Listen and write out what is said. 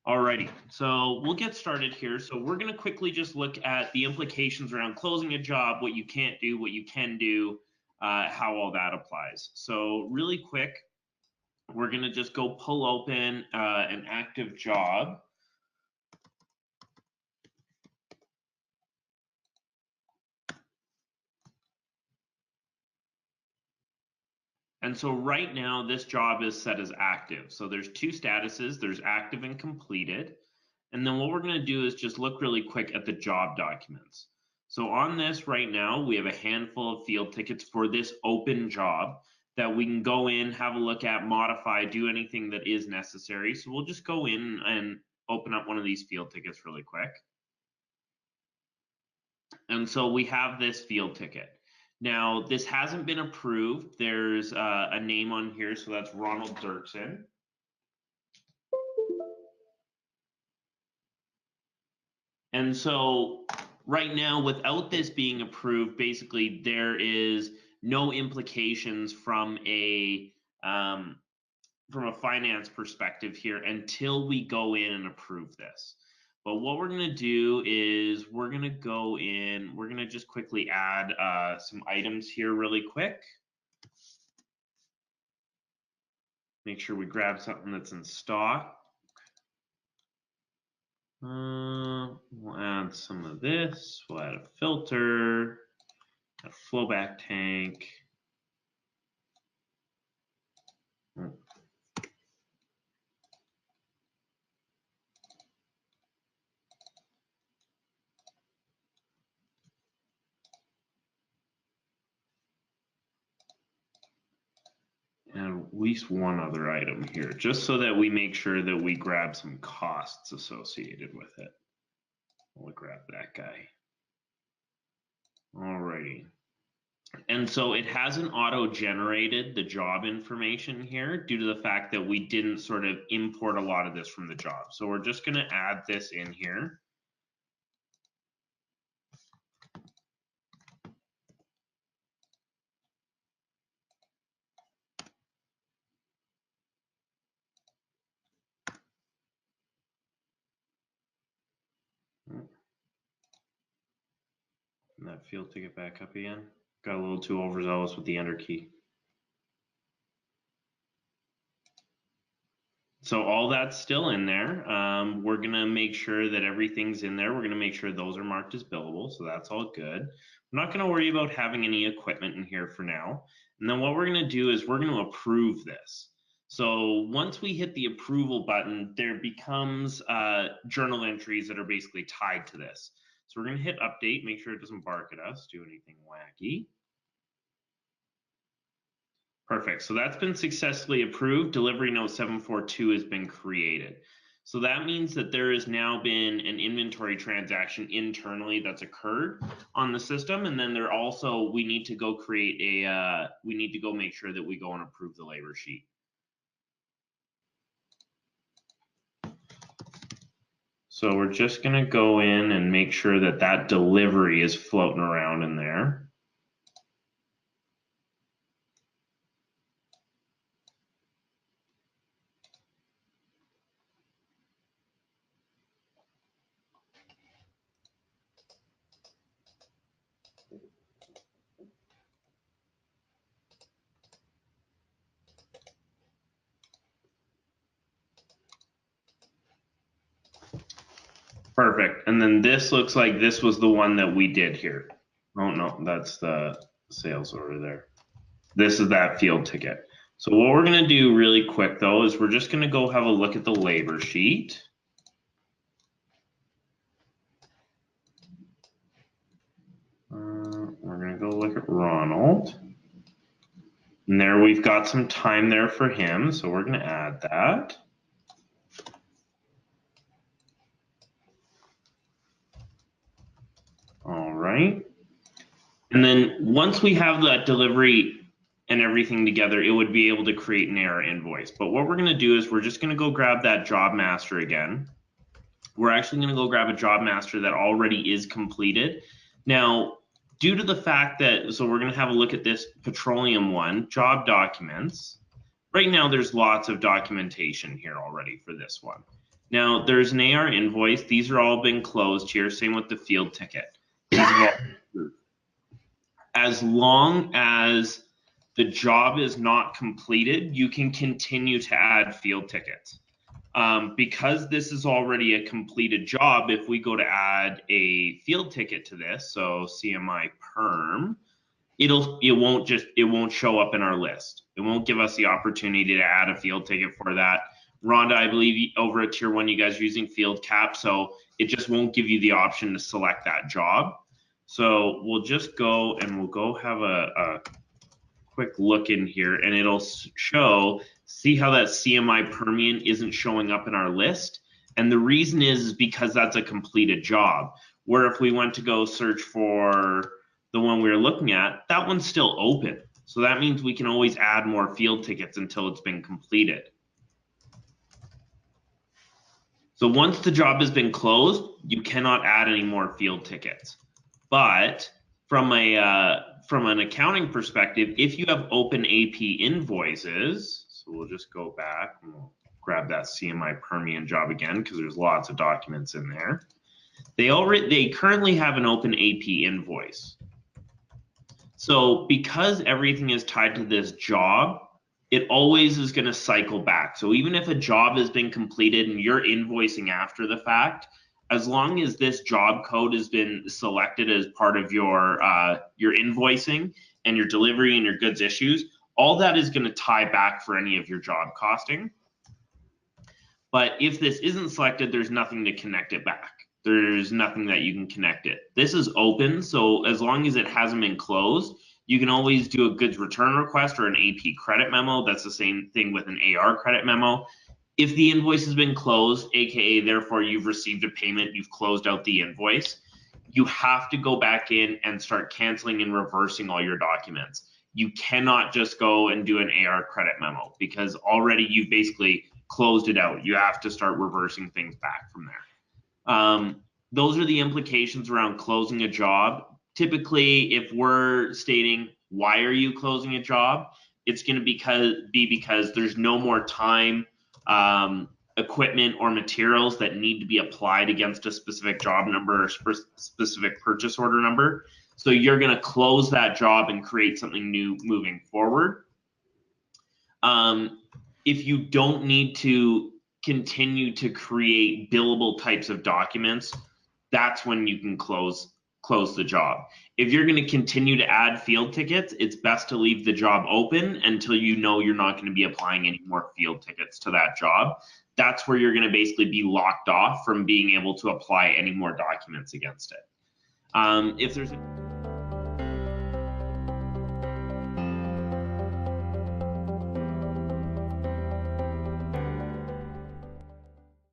Alrighty, so we'll get started here. So we're going to quickly just look at the implications around closing a job, what you can't do, what you can do, how all that applies. So really quick, we're going to just go pull open an active job. And so right now, this job is set as active. So there's two statuses, there's active and completed. And then what we're going to do is just look really quick at the job documents. So on this right now, we have a handful of field tickets for this open job that we can go in, have a look at, modify, do anything that is necessary. So we'll just go in and open up one of these field tickets really quick. And so we have this field ticket. Now, this hasn't been approved. There's a name on here, so that's Ronald Dirksen. And so right now, without this being approved, basically there is no implications from a finance perspective here until we go in and approve this. But what we're going to do is we're going to go in, we're going to just quickly add some items here really quick. Make sure we grab something that's in stock. We'll add some of this. We'll add a filter, a flowback tank. And at least one other item here, just so that we make sure that we grab some costs associated with it. We'll grab that guy. Alrighty. And so it hasn't auto-generated the job information here due to the fact that we didn't sort of import a lot of this from the job. So we're just going to add this in here. And that field ticket back up again. Got a little too overzealous with the enter key. So all that's still in there. We're going to make sure that everything's in there. We're going to make sure those are marked as billable. So that's all good. I'm not going to worry about having any equipment in here for now. And then what we're going to do is we're going to approve this. So once we hit the approval button, there becomes journal entries that are basically tied to this. So we're going to hit update, make sure it doesn't bark at us, do anything wacky. Perfect. So that's been successfully approved. Delivery note 742 has been created. So that means that there has now been an inventory transaction internally that's occurred on the system. And then there also, we need to go create a, we need to go make sure that we go and approve the labor sheet. So we're just going to go in and make sure that that delivery is floating around in there. Perfect. And then this looks like this was the one that we did here. Oh, no, that's the sales order there. This is that field ticket. So what we're going to do really quick, though, is we're just going to go have a look at the labor sheet. We're going to go look at Ronald. And there we've got some time there for him, so we're going to add that. All right. And then once we have that delivery and everything together, it would be able to create an error invoice. But what we're going to do is we're just going to go grab that job master again. We're actually going to go grab a job master that already is completed. Now, due to the fact that, so we're going to have a look at this petroleum one, job documents. Right now, there's lots of documentation here already for this one. Now there's an AR invoice. These are all been closed here. Same with the field ticket. These have all been approved. As long as the job is not completed, you can continue to add field tickets. Because this is already a completed job, if we go to add a field ticket to this, so CMI perm, it won't show up in our list. It won't give us the opportunity to add a field ticket for that. Rhonda, I believe over at tier 1 you guys are using field cap, so it just won't give you the option to select that job. So we'll just go and we'll go have a quick look in here, and it'll show, see how that CMI Permian isn't showing up in our list? And the reason is because that's a completed job. Where if we went to go search for the one we were looking at, that one's still open. So that means we can always add more field tickets until it's been completed. So once the job has been closed, you cannot add any more field tickets. But from an accounting perspective, if you have open AP invoices, so we'll just go back and we'll grab that CMI Permian job again because there's lots of documents in there. They currently have an open AP invoice. So because everything is tied to this job, it always is going to cycle back. So even if a job has been completed and you're invoicing after the fact, as long as this job code has been selected as part of your invoicing and your delivery and your goods issues, all that is going to tie back for any of your job costing. But if this isn't selected, there's nothing to connect it back. There's nothing that you can connect it. This is open, so as long as it hasn't been closed, you can always do a goods return request or an AP credit memo. That's the same thing with an AR credit memo. If the invoice has been closed, aka therefore you've received a payment, you've closed out the invoice, you have to go back in and start canceling and reversing all your documents. You cannot just go and do an AR credit memo because already you've basically closed it out. You have to start reversing things back from there. Those are the implications around closing a job. Typically, if we're stating, why are you closing a job? It's going to be because there's no more time, equipment, or materials that need to be applied against a specific job number or specific purchase order number. So you're going to close that job and create something new moving forward. If you don't need to continue to create billable types of documents, that's when you can close the job. If you're going to continue to add field tickets, it's best to leave the job open until you know you're not going to be applying any more field tickets to that job. That's where you're going to basically be locked off from being able to apply any more documents against it. If there's